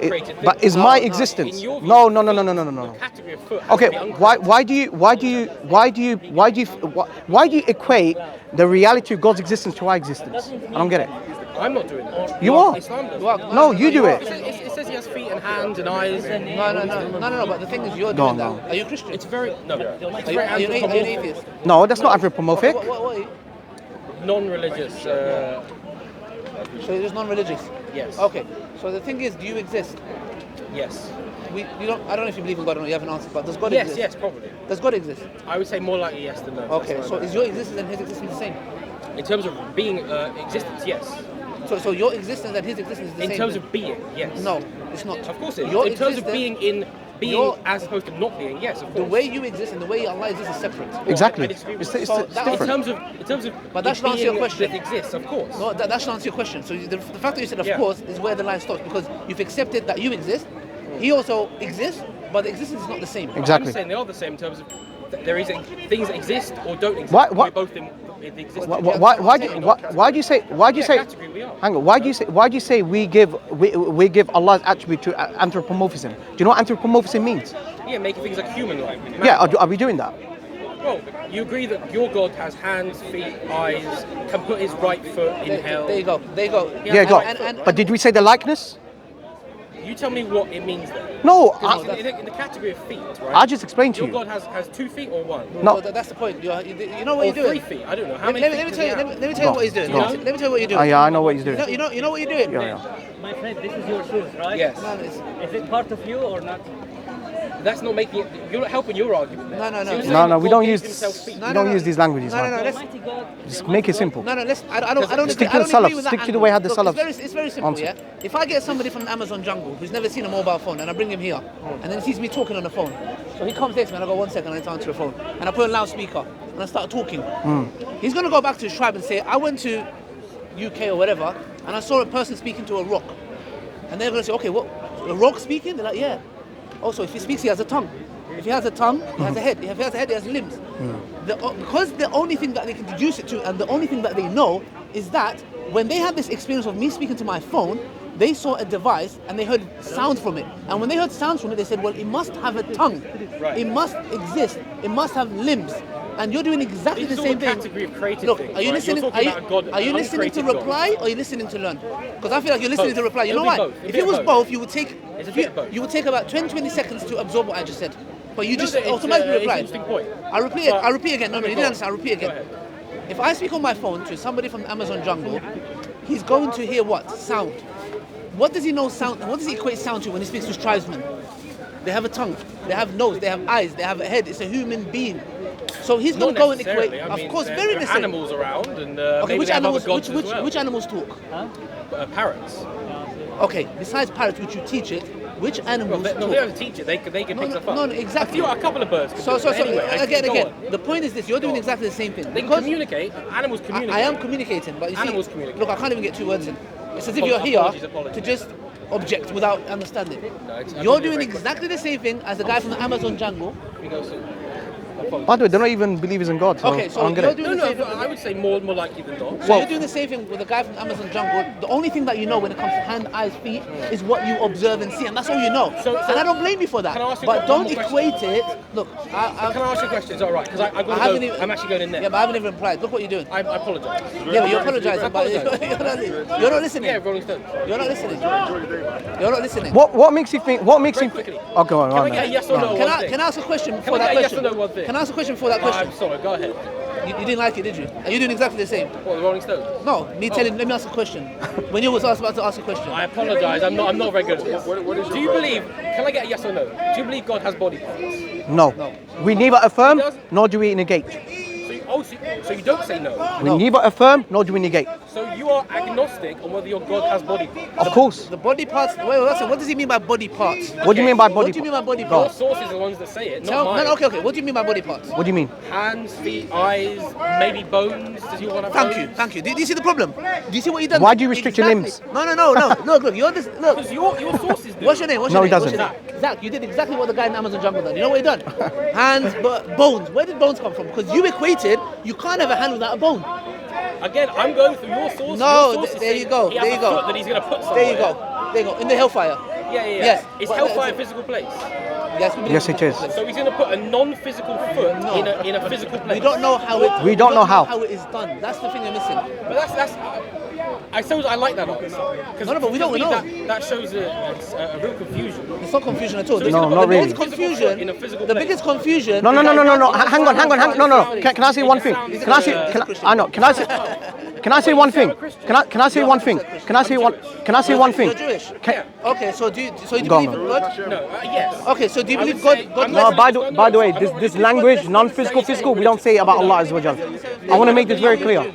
created thing. But is my existence? In your view, No. the category of foot has Okay, to be uncreated. why do you equate the reality of God's existence to our existence? I don't get it. I'm not doing that. You are. Islam does. No, you do it. It says he has feet and hands and eyes. No. But the thing is, you're Go doing on, that. Are you Christian? It's very no. It's Are very you an anthropomorphic. atheist? No, that's not anthropomorphic. What are you? Non-religious. So you're just non-religious? Yes. Okay. So the thing is, do you exist? Yes. I don't know if you believe in God or not. You haven't answered. But does God Yes. exist? Yes. Probably. Does God exist? I would say more likely yes than no. Okay. So is your existence and his existence the same? In terms of being existence, yes. So your existence and his existence is the same. In terms then? of being, yes. No, it's not. Of course it is. Your In terms of existence- being as opposed to not being, yes, of course. The way you exist and the way Allah exists is separate. Exactly. I disagree with It's So that. that- different. In terms of But that it should answer your being question. that exists, of course. No, that should answer your question. So the fact that you said of Yeah. course is where the line stops, because you've accepted that you exist. He also exists, but the existence is not the same. Exactly. I'm saying they are the same in terms of there is things that exist or don't exist. Why- We're both in the existence. Why do you say? Category we are. Hang on. Why do you say we give Allah's attribute to anthropomorphism? Do you know what anthropomorphism means? Yeah, making things like human-like. Yeah. Are we doing that? Well, you agree that your God has hands, feet, eyes, can put his right foot in hell. There you go. There you go. Yeah, Yeah. Go. and- But did we say the likeness? You tell me what it means then. No. Because in the category of feet, right? I just explained to Your you. God has 2 feet or 1? No. That's the point. You know what Or you're doing. 3 feet? I don't know. How Let many me feet tell does you. he have? Let me tell you what he's doing. Go. Let me tell you what you're doing. Yeah, I know what he's doing. You know what you're doing. Yeah. My friend, this is your shoes, right? Yes. No, it's- Is it part of you or not? That's not making it. You're not helping your argument. Then. No. So you're saying No. that We God don't gave use himself feet. we don't use these languages, No. man. Let's Almighty God. Just make it simple. No. I don't Stick agree. to the I don't salaf. agree with that Stick to the angle. way how the Look, salaf It's very simple. answer. Yeah. If I get somebody from the Amazon jungle who's never seen a mobile phone and I bring him here, and then he sees me talking on the phone, so he comes next to me and I go 1 second, I need to answer the phone, and I put a loudspeaker and I start talking. He's gonna go back to his tribe and say, I went to UK or whatever, and I saw a person speaking to a rock, and they're gonna say, okay, what? A rock speaking? They're like, yeah. Also, if he speaks, he has a tongue. If he has a tongue, he has a head. If he has a head, he has limbs. Because the only thing that they can deduce it to, and the only thing that they know, is that when they had this experience of me speaking to my phone, they saw a device and they heard sound from it. And when they heard sounds from it, they said, well, it must have a tongue. Right. It must exist. It must have limbs. And you're doing exactly It's the all same a thing. category of creative Look, things, are you right? listening? You're talking about a God, Are you an listening to uncreated God. reply or are you listening to learn? Because I feel like you're listening Both. to reply. You It'll know be why? both. It'll If be it was both. both, you would take It's a bit of both. you would take about 20 seconds to absorb what I just said. But you No, just it's automatically it's an replied. interesting point. I repeat. But- I repeat again. No, Okay, you go didn't on. understand. I repeat Go again. ahead. If I speak on my phone to somebody from the Amazon jungle, he's going to hear what? Sound. What does he know sound? What does he equate sound to when he speaks to his tribesmen? They have a tongue, they have nose, they have eyes, they have a head. It's a human being. So he's going Not to go and necessarily. equate. I mean, Of course, there very are necessary. animals around, and Okay, maybe which they have other animals? gods as well. Which animals talk? Parrots. Okay, besides parrots, which you teach it, which Well, animals they, talk? no, they don't teach it. They can pick stuff up. no, exactly. A couple of birds. Can So, do it. Anyway, again, go on. the point is this: you're doing Go on. exactly the same thing. They can Because communicate. Animals communicate. I am communicating, but you see, Animals communicate. look, I can't even get 2 words in. It's as if Apologies, you're here apologies. to just object without understanding. No, I You're think doing you're very exactly the same thing as the guy from the Amazon jungle. We go soon. By the way, they're not even believers in God. So Okay, so I don't get you're it. doing No, the same thing. I would say more likely than not. So you're doing the same thing with the guy from the Amazon jungle. The only thing that you know when it comes to hand, eyes, feet is what you observe and see, and that's all you know. So- and I don't blame you for that. Can I ask you But one don't more equate question? it. Look, Can I ask you a question? Is that all right? Because I've got I to haven't go. even- I'm actually going in there. Yeah, but I haven't even replied. Look what you're doing. I apologise. Yeah, but you're apologizing, I but apologise. you're not listening. Yeah, Rolling Stones. You're not listening. You're not listening. What makes you think? What makes Very you think? quickly. Oh, go on. Can go we on, get a man. yes or no? Can one I thing? can I ask a question Can before we that get a yes question? or no one thing? Can I ask a question before that question? I'm sorry. Go ahead. You didn't like it, did you? Are you doing exactly the same? What, the Rolling Stones? No, me telling. Let me ask a question. When you was about to ask a question. I apologise. I'm not very good at this. Do you believe? Can I get a yes or no? Do you believe God has body parts? No. We neither affirm He doesn't? nor do we negate. So you don't say no. We neither affirm nor do we negate. So you are agnostic on whether your God has body parts. Of course. The body parts. Wait, listen, what does he mean by body parts? What do you mean by body? What do you mean by body Go Your on. parts? sources are the ones that say it, not No, mine. no, okay. What do you mean by body parts? What do you mean? Hands, feet, eyes, maybe bones. Does your one have bones? Thank you. Do you see the problem? Do you see what you done? Why do you restrict your limbs? No. Look, you're this. Look. Because your sources do. What's your name? No, he What's doesn't. your name? Zach, you did exactly what the guy in Amazon jungle done. You know what he done? Hands, but bones. Where did bones come from? Because you equated, you can't have a hand without a bone. Again, I'm going through your sources. No, Your sources there say you go. he has There you a go. foot that he's going to put somewhere. There you go. In the hellfire. Yeah. Yes. Is But- hellfire a physical place? Yes, we believe Yes, in it is. So he's going to put a non-physical foot in a physical place. We don't know how it. We don't know how. it is done. That's the thing you're missing. But that's. I suppose I like that answer. No, but we don't know. That shows a real confusion. It's not confusion at all. So he's No, gonna not put a really. biggest non-physical confusion. foot in a physical The place. biggest confusion. No. is that- Hang on. No. Can I say one thing? Can I say? I know. Can I say? Can I say one thing? Can I say one thing? Can I say one thing? You're Jewish. Can- Okay, so do you Go on, believe in God? No, yes. Okay, so do you I believe would God? say- God I'm No, not- by the way, this language, non-physical, physical, we don't say about Allah Azza wa Jal. I want to make this very clear.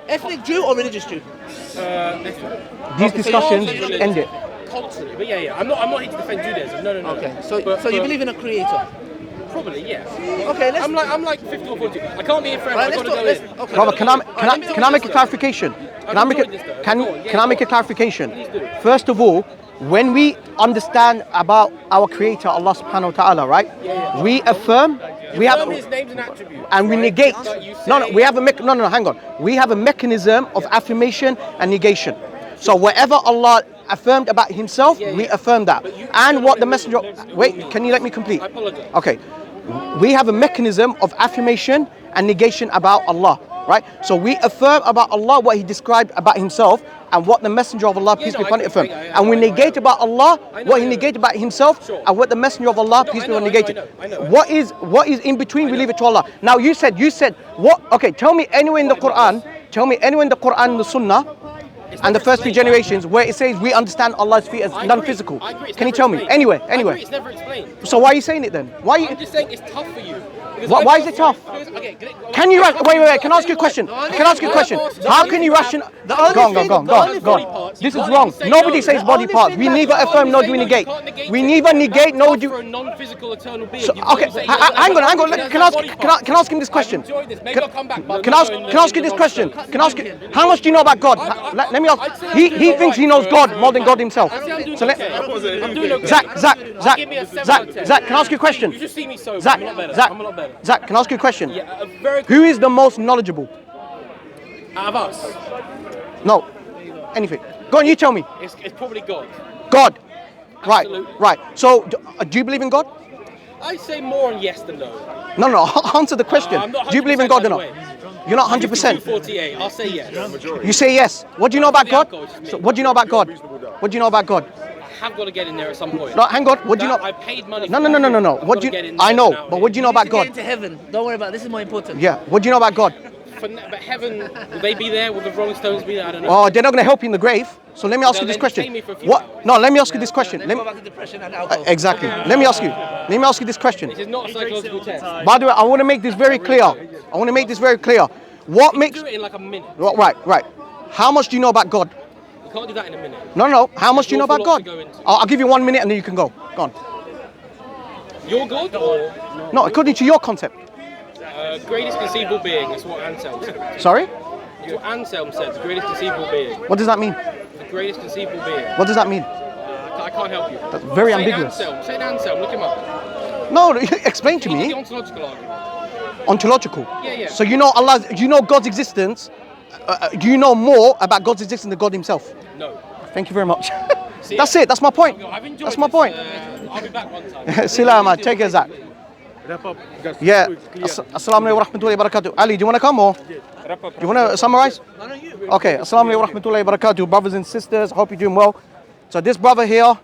ethnic Jew or religious Jew? These discussions end it. Culturally, but yeah. I'm not here to defend Judaism. No. Okay, so But- you but believe in a creator? Probably, yes. Okay, let's. I'm like 50 or 40. I can't be in front. Right, I've let's got to talk. go in. Okay. Brother, can I make a clarification? Can I make enjoyed this, though. it? Can I make a clarification? Please do. First of all, when we understand about our Creator, Allah Subhanahu wa Taala, right? We affirm. We have. His names and attributes. And we right? negate. That you No, say- we have a no, hang on. We have a mechanism of affirmation and negation. So whatever Allah affirmed about Himself, we affirm that. But you- And what the Messenger. Wait, can you let me complete? I apologize. Okay. We have a mechanism of affirmation and negation about Allah, right? So we affirm about Allah what He described about Himself and what the Messenger of Allah, peace no, be upon I it, affirmed. agree. And we I know. negate about Allah I know, what He I know. negated about Himself Sure. and what the Messenger of Allah, peace I be upon know, it, negated. I know. What is in between? We leave it to Allah. Now you said what? Okay, tell me anywhere in the Quran. Tell me anywhere in the Quran and the Sunnah. And the never first few explained. generations where it says we understand Allah's feet as I agree. non-physical. I agree, it's Can you never tell me? explained. Anywhere, I anywhere. agree, it's never explained. So why are you saying it then? Why are you? I'm just saying it's tough for you. Because Why I is it tough? because- okay, Can you wait? Can I ask you a question? Can I ask you a question? How can you ration? Go on. This is wrong. Nobody says body parts. We neither affirm nor do we negate. We neither negate nor do. For a non-physical eternal being. So, You've got okay, to say hang on. there's Can no I body ask parts. him this question? I've enjoyed this. Maybe I'll come back. but Can I'm I not going ask you in this the question? wrong Can I ask you? How much do you know about God? Let me ask. He thinks he knows God more than God Himself. I say I'm doing So let. okay. I'm doing okay. Give me a 7 out of 10. Zach, can I ask you a question? You just see me sober. Zach, I'm a lot better. Zach, I'm a lot better. Zach, can I ask you a question? Yeah, a very Who is the most knowledgeable? out of us. No, anything. Go on, you tell me. It's probably God. God. Right, Absolutely. right. So, do you believe in God? I say more on yes than no. No. Answer the question. I'm not Do you believe in 100% God or by not? the way. You're not 100%. 48. I'll say yes. You say yes. What do you know about The God? alcohol is just me. So what do you know about God? What do you know about God? I have got to get in there at some point. No, hang on. What do you know? I paid money. No. for that. No. I've What got do to get you? in there I know, now. but what do you know about To God? get into heaven. Don't worry about it. This is more important. Yeah. What do you know about God? But heaven, will they be there? Will the Rolling Stones be there? I don't know. Oh, they're not going to help you in the grave. So let me ask you this They'll question. entertain me for a few What? hours. No, let me ask you this question. Then Let go me, back to depression and alcohol. exactly. Let me ask you this question. This is not a psychological test. By the way, I want to make this very clear. What You makes? do it in like a minute. Right. How much do you know about God? You can't do that in a minute. No. How much do you know There's about an awful God? lot to go into. I'll give you 1 minute and then you can go. Go on. You're God or No, according to your concept. greatest conceivable being? That's what Anselm said. Sorry? That's what Anselm said. The greatest conceivable being. What does that mean? The greatest conceivable being. What does that mean? I can't help you. That's very Say ambiguous. Anselm. Say Anselm. Look him up. No, explain to He did me. the ontological argument. Ontological. Yeah. So you know Allah, you know God's existence. Do you know more about God's existence than God Himself? No. Thank you very much. See, That's it. That's my point. I've enjoyed That's my this, point. I'll be back one time. Sila, man. Take care, Zach. Wrap up. Guys. Yeah. Clear. Assalamu alaikum wa rahmatullahi wa barakatuh. Ali, do you want to come or? Do you want to summarize? Okay. Assalamu alaikum wa rahmatullahi wa barakatuh. Brothers and sisters, hope you're doing well. So this brother here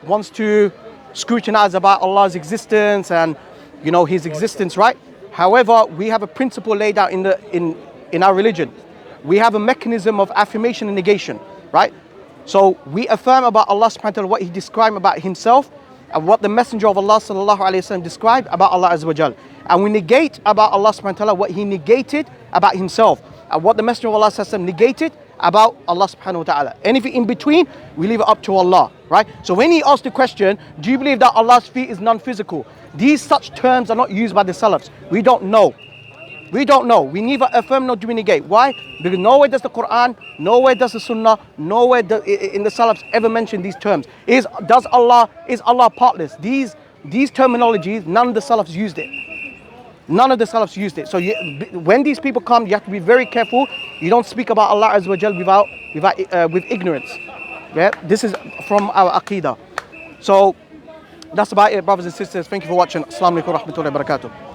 wants to scrutinize about Allah's existence and, you know, His existence, right? However, we have a principle laid out in our religion. We have a mechanism of affirmation and negation, right? So we affirm about Allah subhanahu wa ta'ala what He described about Himself and what the Messenger of Allah sallallahu alayhi wa sallam described about Allah azza wa jal. And we negate about Allah subhanahu wa ta'ala what He negated about Himself and what the Messenger of Allah sallallahu alayhi wa sallam negated about Allah subhanahu wa ta'ala. Anything in between, we leave it up to Allah, right? So when he asked the question, do you believe that Allah's feet is non-physical? These such terms are not used by the Salafs. We don't know. We don't know. We neither affirm nor do we negate. Why? Because nowhere does the Quran, nowhere does the Sunnah, nowhere in the Salafs ever mention these terms. Is Allah partless? These terminologies, none of the Salafs used it. None of the Salafs used it. So when these people come, you have to be very careful. You don't speak about Allah Azza wa Jal with ignorance. Yeah, this is from our Aqidah. So that's about it, brothers and sisters. Thank you for watching. Assalamu alaikum wa rahmatullahi wa barakatuh.